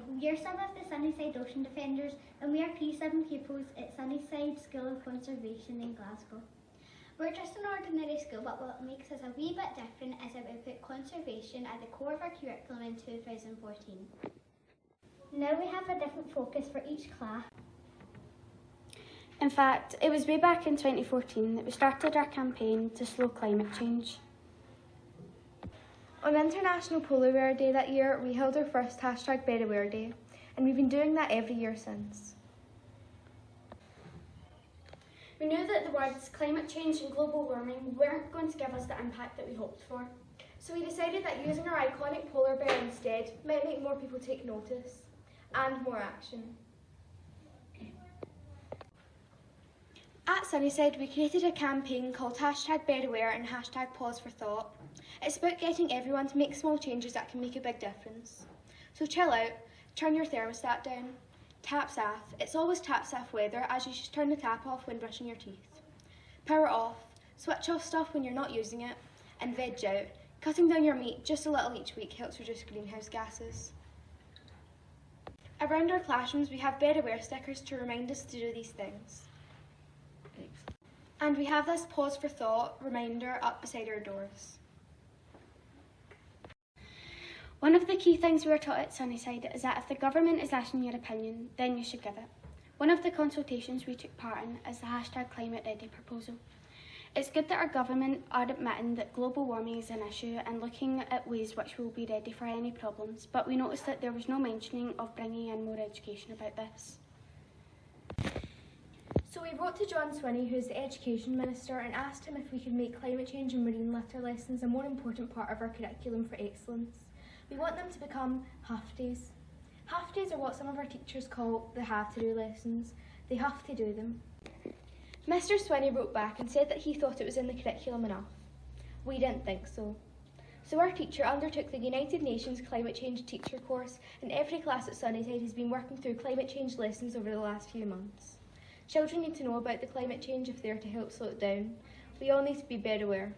we are some of the Sunnyside Ocean Defenders and we are P7 pupils at Sunnyside School of Conservation in Glasgow. We're just an ordinary school, but what makes us a wee bit different is that we put conservation at the core of our curriculum in 2014. Now we have a different focus for each class. In fact, it was way back in 2014 that we started our campaign to slow climate change. On International Polar Bear Day that year, we held our first #BearAware Day, and we've been doing that every year since. We knew that the words climate change and global warming weren't going to give us the impact that we hoped for. So we decided that using our iconic polar bear instead might make more people take notice and more action. At Sunnyside, we created a campaign called #BearAware and #PauseForThought. It's about getting everyone to make small changes that can make a big difference. So chill out, turn your thermostat down, tap saff. It's always tap saff weather, as you should turn the tap off when brushing your teeth. Power off, switch off stuff when you're not using it, and veg out. Cutting down your meat just a little each week helps reduce greenhouse gases. Around our classrooms, we have BearAware stickers to remind us to do these things. And we have this pause for thought reminder up beside our doors. One of the key things we were taught at Sunnyside is that if the government is asking your opinion, then you should give it. One of the consultations we took part in is the #ClimateReady proposal. It's good that our government are admitting that global warming is an issue and looking at ways which will be ready for any problems, but we noticed that there was no mentioning of bringing in more education about this. So we wrote to John Swinney, who is the Education Minister, and asked him if we could make climate change and marine litter lessons a more important part of our curriculum for excellence. We want them to become half days. Half days are what some of our teachers call the have-to-do lessons. They have to do them. Mr Swinney wrote back and said that he thought it was in the curriculum enough. We didn't think so. So our teacher undertook the United Nations Climate Change Teacher course, and every class at Sunnyside has been working through climate change lessons over the last few months. Children need to know about the climate change if they are to help slow it down. We all need to be better aware.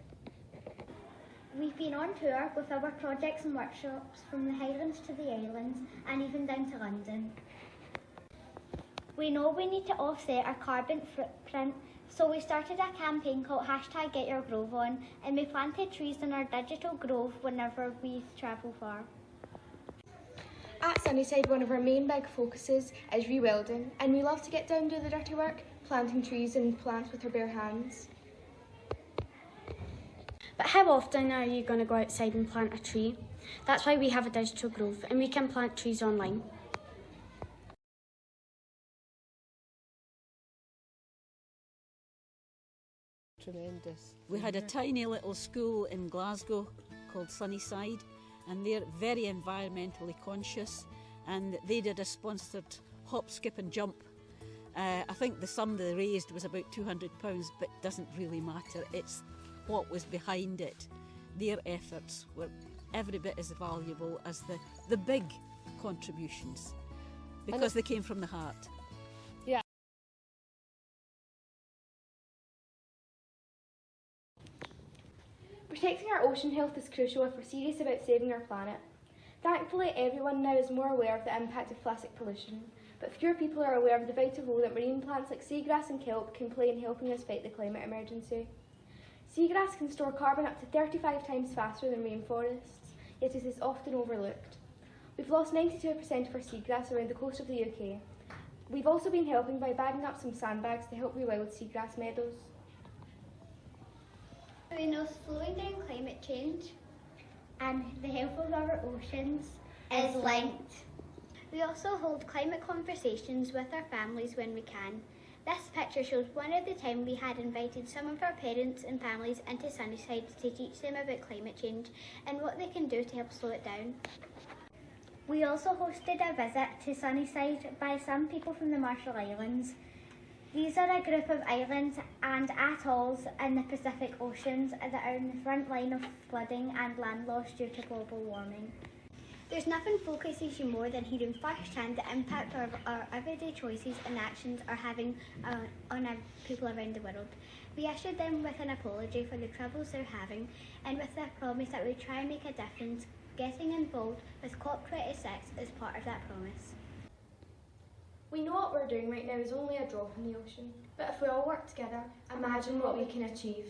We've been on tour with our projects and workshops from the Highlands to the Islands and even down to London. We know we need to offset our carbon footprint, so we started a campaign called #GetYourGrove and we planted trees in our digital grove whenever we travel far. At Sunnyside, one of our main big focuses is rewilding, and we love to get down to the dirty work, planting trees and plants with our bare hands. But how often are you going to go outside and plant a tree? That's why we have a digital grove and we can plant trees online. Tremendous. We had a tiny little school in Glasgow called Sunnyside, and they're very environmentally conscious, and they did a sponsored hop, skip and jump. I think the sum they raised was about £200, but it doesn't really matter. It's what was behind it. Their efforts were every bit as valuable as the big contributions, because they came from the heart. Yeah. Protecting our ocean health is crucial if we're serious about saving our planet. Thankfully, everyone now is more aware of the impact of plastic pollution, but fewer people are aware of the vital role that marine plants like seagrass and kelp can play in helping us fight the climate emergency. Seagrass can store carbon up to 35 times faster than rainforests, yet it is often overlooked. We've lost 92% of our seagrass around the coast of the UK. We've also been helping by bagging up some sandbags to help rewild seagrass meadows. We know slowing down climate change and the health of our oceans is linked. We also hold climate conversations with our families when we can. This picture shows one of the time we had invited some of our parents and families into Sunnyside to teach them about climate change and what they can do to help slow it down. We also hosted a visit to Sunnyside by some people from the Marshall Islands. These are a group of islands and atolls in the Pacific Oceans that are in the front line of flooding and land loss due to global warming. There's nothing focuses you more than hearing firsthand the impact of our everyday choices and actions are having on people around the world. We issued them with an apology for the troubles they're having and with the promise that we try and make a difference getting involved with COP26 is part of that promise. We know what we're doing right now is only a drop in the ocean, but if we all work together, imagine what we can achieve.